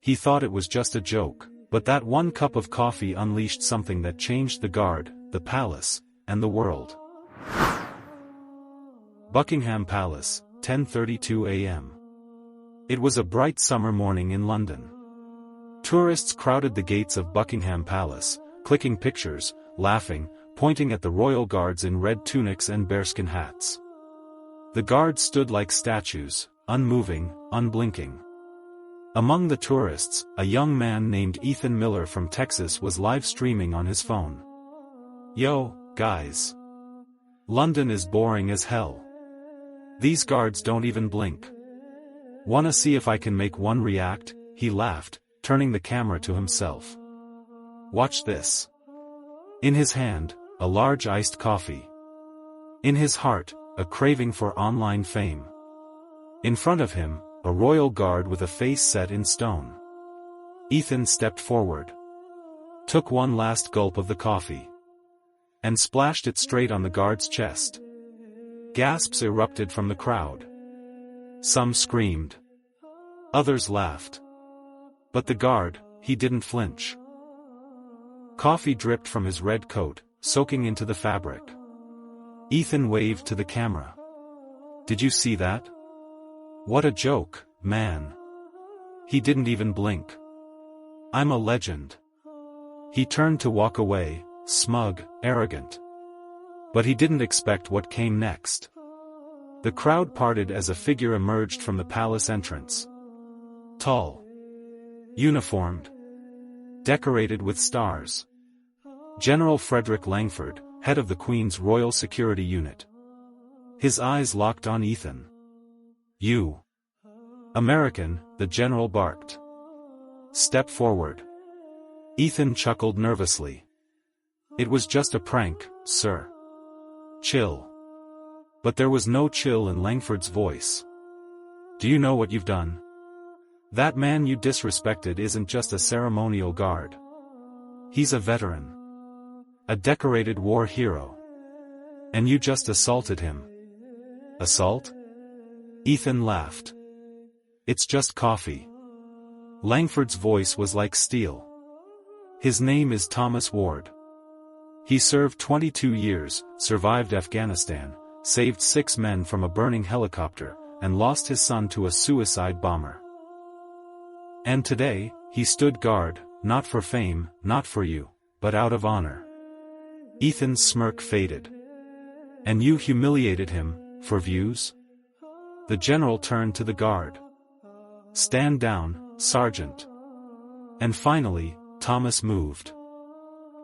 He thought it was just a joke, but that one cup of coffee unleashed something that changed the guard, the palace, and the world. Buckingham Palace, 10:32 a.m. It was a bright summer morning in London. Tourists crowded the gates of Buckingham Palace, clicking pictures, laughing, pointing at the royal guards in red tunics and bearskin hats. The guards stood like statues, unmoving, unblinking. Among the tourists, a young man named Ethan Miller from Texas was live streaming on his phone. "Yo, guys. London is boring as hell. These guards don't even blink. Wanna see if I can make one react?" He laughed, turning the camera to himself. "Watch this." In his hand, a large iced coffee. In his heart, a craving for online fame. In front of him, a royal guard with a face set in stone. Ethan stepped forward, took one last gulp of the coffee, and splashed it straight on the guard's chest. Gasps erupted from the crowd. Some screamed. Others laughed. But the guard, he didn't flinch. Coffee dripped from his red coat, soaking into the fabric. Ethan waved to the camera. "Did you see that? What a joke, man. He didn't even blink. I'm a legend." He turned to walk away, smug, arrogant. But he didn't expect what came next. The crowd parted as a figure emerged from the palace entrance. Tall. Uniformed. Decorated with stars. General Frederick Langford, head of the Queen's Royal Security Unit. His eyes locked on Ethan. "You. American," the general barked. "Step forward." Ethan chuckled nervously. "It was just a prank, sir. Chill." But there was no chill in Langford's voice. "Do you know what you've done? That man you disrespected isn't just a ceremonial guard. He's a veteran. A decorated war hero. And you just assaulted him." "Assault?" Ethan laughed. "It's just coffee." Langford's voice was like steel. "His name is Thomas Ward. He served 22 years, survived Afghanistan, saved 6 men from a burning helicopter, and lost his son to a suicide bomber. And today, he stood guard, not for fame, not for you, but out of honor." Ethan's smirk faded. "And you humiliated him, for views?" The general turned to the guard. "Stand down, Sergeant." And finally, Thomas moved.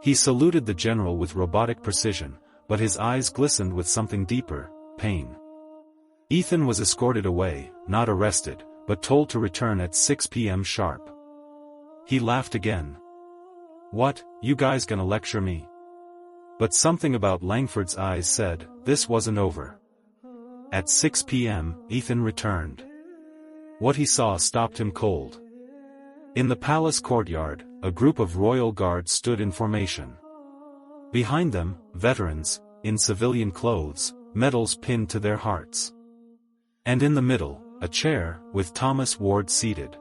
He saluted the general with robotic precision, but his eyes glistened with something deeper, pain. Ethan was escorted away, not arrested, but told to return at 6 p.m. sharp. He laughed again. "What, you guys gonna lecture me?" But something about Langford's eyes said, this wasn't over. At 6 p.m., Ethan returned. What he saw stopped him cold. In the palace courtyard, a group of royal guards stood in formation. Behind them, veterans, in civilian clothes, medals pinned to their hearts. And in the middle, a chair, with Thomas Ward seated.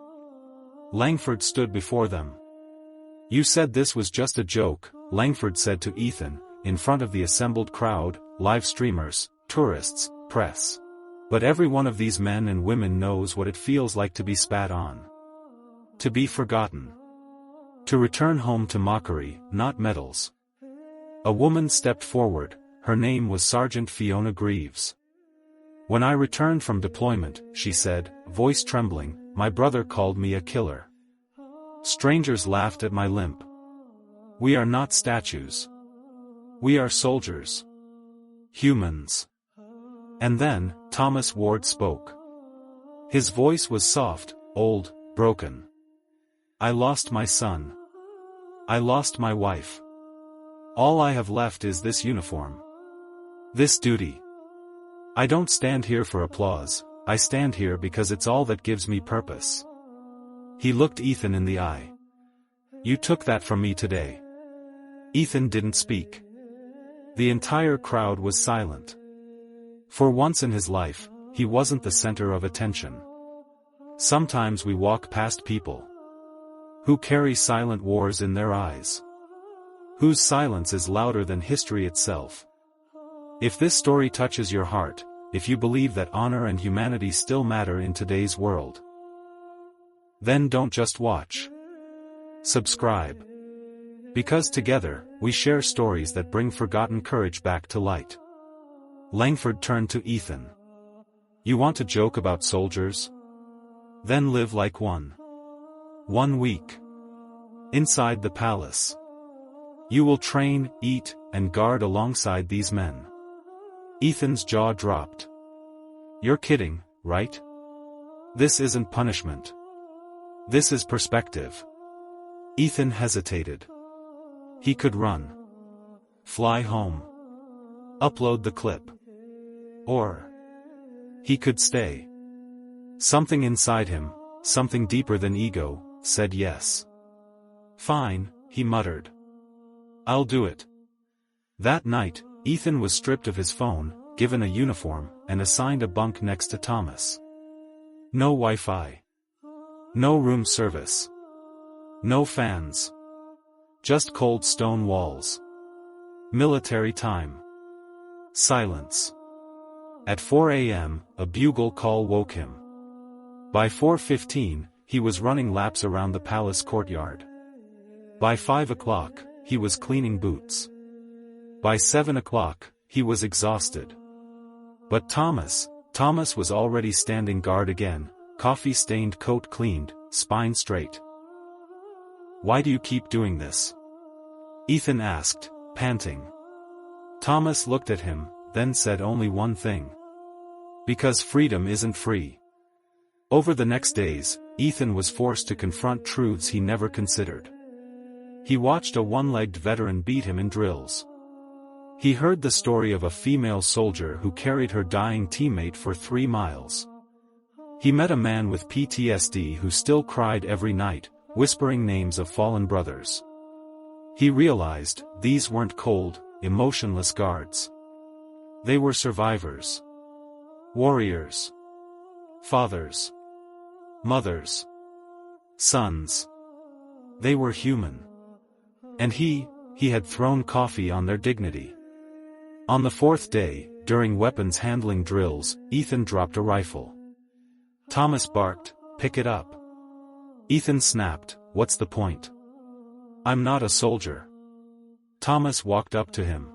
Langford stood before them. "You said this was just a joke," Langford said to Ethan, in front of the assembled crowd, live streamers, tourists, press. "But every one of these men and women knows what it feels like to be spat on. To be forgotten. To return home to mockery, not medals." A woman stepped forward, her name was Sergeant Fiona Greaves. "When I returned from deployment," she said, voice trembling, "my brother called me a killer. Strangers laughed at my limp. We are not statues. We are soldiers. Humans." And then, Thomas Ward spoke. His voice was soft, old, broken. "I lost my son. I lost my wife. All I have left is this uniform. This duty. I don't stand here for applause, I stand here because it's all that gives me purpose." He looked Ethan in the eye. "You took that from me today." Ethan didn't speak. The entire crowd was silent. For once in his life, he wasn't the center of attention. Sometimes we walk past people. Who carry silent wars in their eyes. Whose silence is louder than history itself. If this story touches your heart, if you believe that honor and humanity still matter in today's world, then don't just watch. Subscribe. Because together, we share stories that bring forgotten courage back to light. Langford turned to Ethan. You want to joke about soldiers? Then live like one. 1 week. Inside the palace. You will train, eat, and guard alongside these men. Ethan's jaw dropped. You're kidding, right? This isn't punishment. This is perspective. Ethan hesitated. He could run. Fly home. Upload the clip. Or he could stay. Something inside him, something deeper than ego, said yes. Fine, he muttered. I'll do it. That night, Ethan was stripped of his phone, given a uniform, and assigned a bunk next to Thomas. No Wi-Fi. No room service. No fans. Just cold stone walls. Military time. Silence. At 4 a.m., a bugle call woke him. By 4:15, he was running laps around the palace courtyard. By 5 o'clock, he was cleaning boots. By 7 o'clock, he was exhausted. But Thomas was already standing guard again, coffee-stained coat cleaned, spine straight. Why do you keep doing this? Ethan asked, panting. Thomas looked at him, then said only one thing. Because freedom isn't free. Over the next days, Ethan was forced to confront truths he never considered. He watched a one-legged veteran beat him in drills. He heard the story of a female soldier who carried her dying teammate for 3 miles. He met a man with PTSD who still cried every night, whispering names of fallen brothers. He realized, these weren't cold, emotionless guards. They were survivors. Warriors. Fathers. Mothers. Sons. They were human. And he had thrown coffee on their dignity. On the 4th day, during weapons handling drills, Ethan dropped a rifle. Thomas barked, pick it up. Ethan snapped, what's the point? I'm not a soldier. Thomas walked up to him.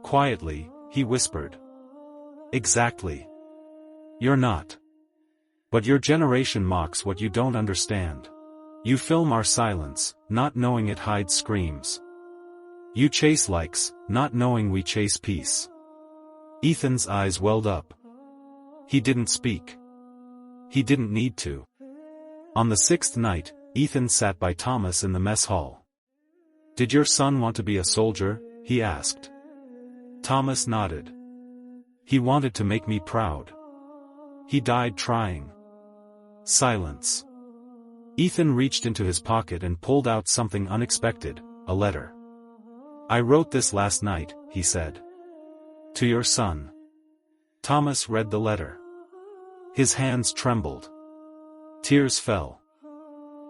Quietly, he whispered. Exactly. You're not. But your generation mocks what you don't understand. You film our silence, not knowing it hides screams. You chase likes, not knowing we chase peace. Ethan's eyes welled up. He didn't speak. He didn't need to. On the 6th night, Ethan sat by Thomas in the mess hall. Did your son want to be a soldier? He asked. Thomas nodded. He wanted to make me proud. He died trying. Silence. Ethan reached into his pocket and pulled out something unexpected, a letter. I wrote this last night, he said. To your son. Thomas read the letter. His hands trembled. Tears fell.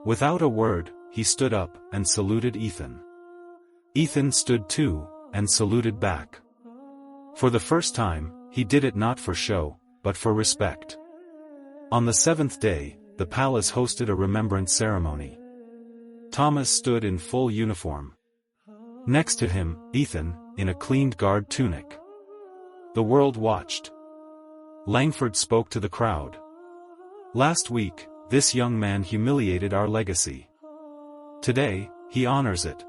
Without a word, he stood up and saluted Ethan. Ethan stood too, and saluted back. For the first time, he did it not for show, but for respect. On the 7th day, the palace hosted a remembrance ceremony. Thomas stood in full uniform. Next to him, Ethan, in a cleaned guard tunic. The world watched. Langford spoke to the crowd. Last week, this young man humiliated our legacy. Today, he honors it.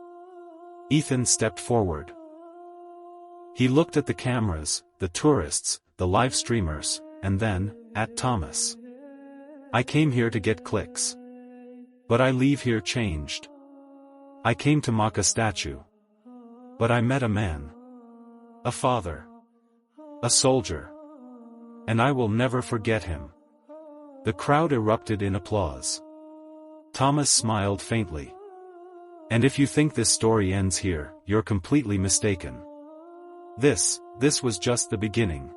Ethan stepped forward. He looked at the cameras, the tourists, the live streamers, and then, at Thomas. I came here to get clicks. But I leave here changed. I came to mock a statue. But I met a man. A father. A soldier. And I will never forget him. The crowd erupted in applause. Thomas smiled faintly. And if you think this story ends here, you're completely mistaken. This was just the beginning.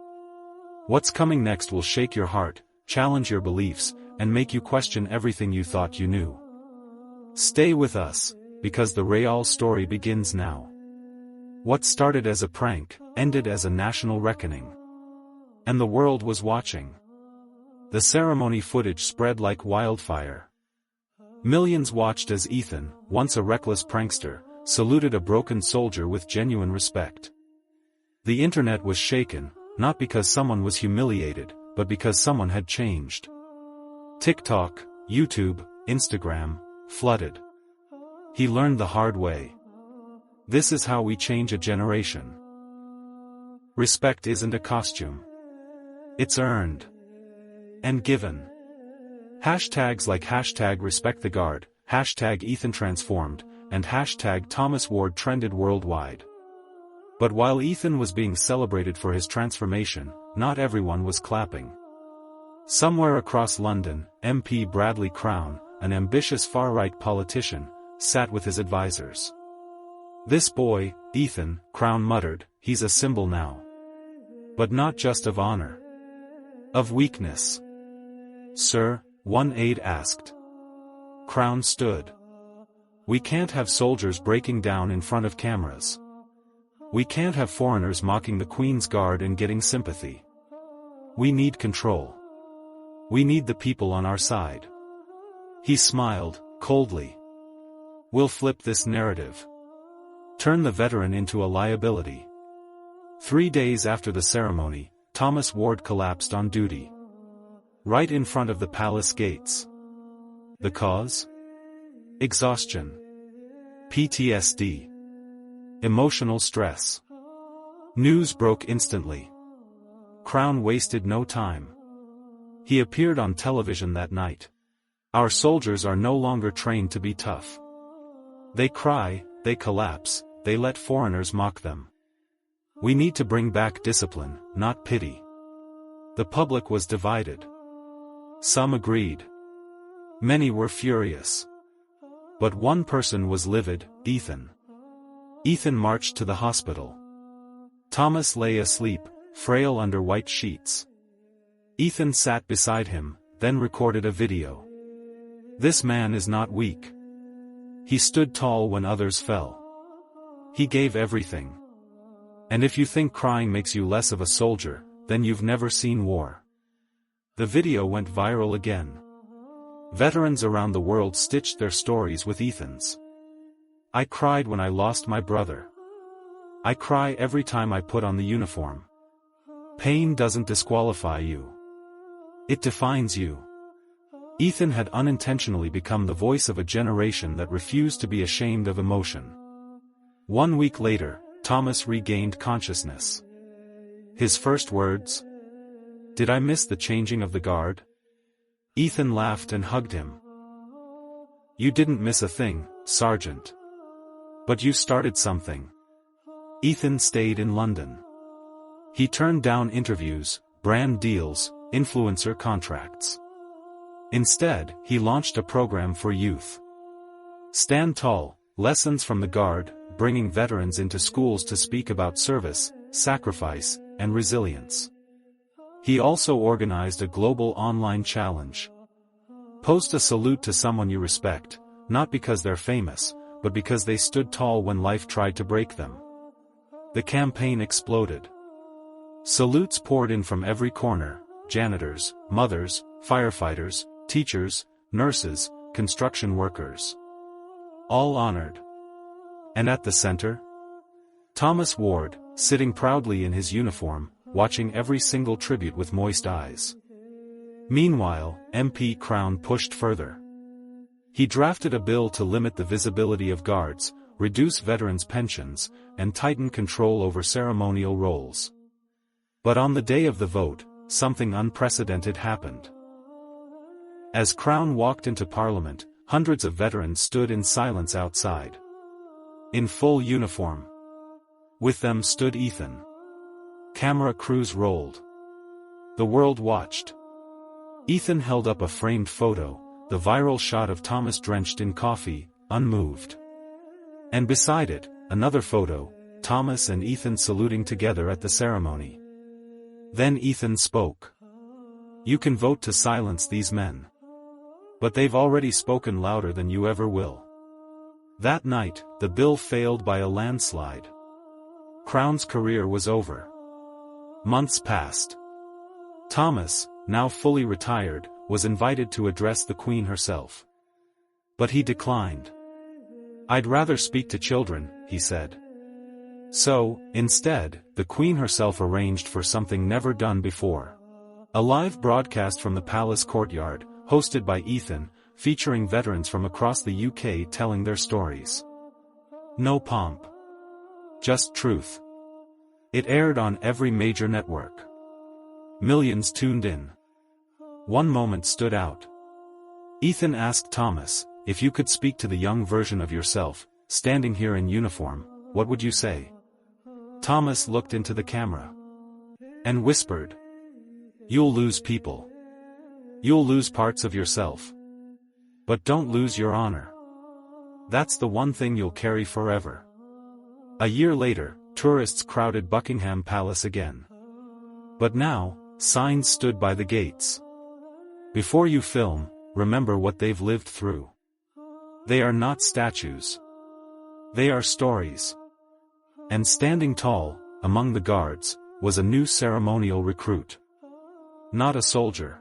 What's coming next will shake your heart, challenge your beliefs, and make you question everything you thought you knew. Stay with us, because the real story begins now. What started as a prank, ended as a national reckoning. And the world was watching. The ceremony footage spread like wildfire. Millions watched as Ethan, once a reckless prankster, saluted a broken soldier with genuine respect. The internet was shaken, not because someone was humiliated, but because someone had changed. TikTok, YouTube, Instagram, flooded. He learned the hard way. This is how we change a generation. Respect isn't a costume. It's earned. And given. Hashtags like hashtag respect the guard, hashtag Ethan transformed, and hashtag Thomas Ward trended worldwide. But while Ethan was being celebrated for his transformation, not everyone was clapping. Somewhere across London, MP Bradley Crown, an ambitious far-right politician, sat with his advisors. "This boy, Ethan," Crown muttered, "he's a symbol now. But not just of honor. Of weakness." "Sir?" one aide asked. Crown stood. "We can't have soldiers breaking down in front of cameras. We can't have foreigners mocking the Queen's Guard and getting sympathy. We need control. We need the people on our side." He smiled, coldly. "We'll flip this narrative. Turn the veteran into a liability." 3 days after the ceremony, Thomas Ward collapsed on duty. Right in front of the palace gates. The cause? Exhaustion. PTSD. Emotional stress. News broke instantly. Crown wasted no time. He appeared on television that night. "Our soldiers are no longer trained to be tough. They cry, they collapse, they let foreigners mock them. We need to bring back discipline, not pity." The public was divided. Some agreed. Many were furious. But one person was livid, Ethan. Ethan marched to the hospital. Thomas lay asleep, frail under white sheets. Ethan sat beside him, then recorded a video. This man is not weak. He stood tall when others fell. He gave everything. And if you think crying makes you less of a soldier, then you've never seen war. The video went viral again. Veterans around the world stitched their stories with Ethan's. "I cried when I lost my brother. I cry every time I put on the uniform." Pain doesn't disqualify you. It defines you. Ethan had unintentionally become the voice of a generation that refused to be ashamed of emotion. 1 week later, Thomas regained consciousness. His first words? "Did I miss the changing of the guard?" Ethan laughed and hugged him. "You didn't miss a thing, Sergeant. But you started something." Ethan stayed in London. He turned down interviews, brand deals, influencer contracts. Instead, he launched a program for youth. Stand Tall, Lessons from the Guard, bringing veterans into schools to speak about service, sacrifice, and resilience. He also organized a global online challenge. Post a salute to someone you respect, not because they're famous, but because they stood tall when life tried to break them. The campaign exploded. Salutes poured in from every corner: janitors, mothers, firefighters, teachers, nurses, construction workers. All honored. And at the center? Thomas Ward, sitting proudly in his uniform, watching every single tribute with moist eyes. Meanwhile, MP Crown pushed further. He drafted a bill to limit the visibility of guards, reduce veterans' pensions, and tighten control over ceremonial roles. But on the day of the vote, something unprecedented happened. As Crown walked into Parliament, hundreds of veterans stood in silence outside. In full uniform. With them stood Ethan. Camera crews rolled. The world watched. Ethan held up a framed photo, the viral shot of Thomas drenched in coffee, unmoved. And beside it, another photo, Thomas and Ethan saluting together at the ceremony. Then Ethan spoke. "You can vote to silence these men. But they've already spoken louder than you ever will. That night, the bill failed by a landslide. Crown's career was over. Months passed. Thomas, now fully retired, was invited to address the Queen herself. But he declined. "I'd rather speak to children," he said. So, instead, the Queen herself arranged for something never done before. A live broadcast from the palace courtyard, hosted by Ethan, featuring veterans from across the UK telling their stories. No pomp. Just truth. It aired on every major network. Millions tuned in. One moment stood out. Ethan asked Thomas, "If you could speak to the young version of yourself, standing here in uniform, what would you say?" Thomas looked into the camera. And whispered, "You'll lose people. You'll lose parts of yourself. But don't lose your honor. That's the one thing you'll carry forever." A year later, tourists crowded Buckingham Palace again. But now, signs stood by the gates. "Before you film, remember what they've lived through." They are not statues. They are stories. And standing tall, among the guards, was a new ceremonial recruit. Not a soldier.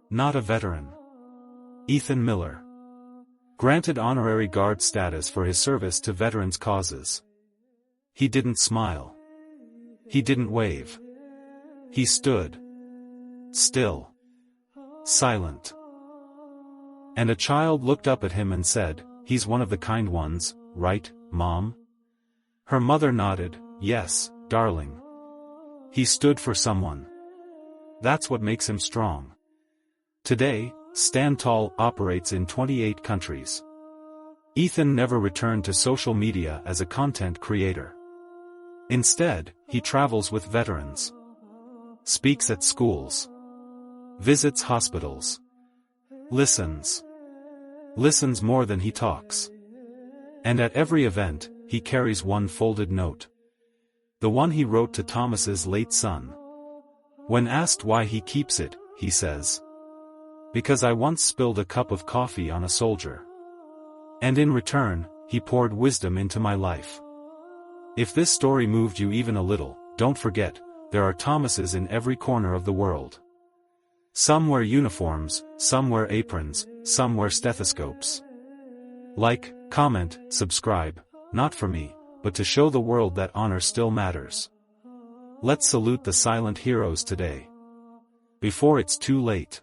Not a veteran. Ethan Miller. Granted honorary guard status for his service to veterans' causes. He didn't smile. He didn't wave. He stood. Still. Silent. And a child looked up at him and said, "He's one of the kind ones, right, Mom?" Her mother nodded, "Yes, darling. He stood for someone. That's what makes him strong." Today, Stand Tall operates in 28 countries. Ethan never returned to social media as a content creator. Instead, he travels with veterans. Speaks at schools. Visits hospitals. Listens. Listens more than he talks. And at every event, he carries one folded note. The one he wrote to Thomas's late son. When asked why he keeps it, he says, "Because I once spilled a cup of coffee on a soldier. And in return, he poured wisdom into my life." If this story moved you even a little, don't forget, there are Thomases in every corner of the world. Some wear uniforms, some wear aprons, some wear stethoscopes. Like, comment, subscribe, not for me, but to show the world that honor still matters. Let's salute the silent heroes today. Before it's too late.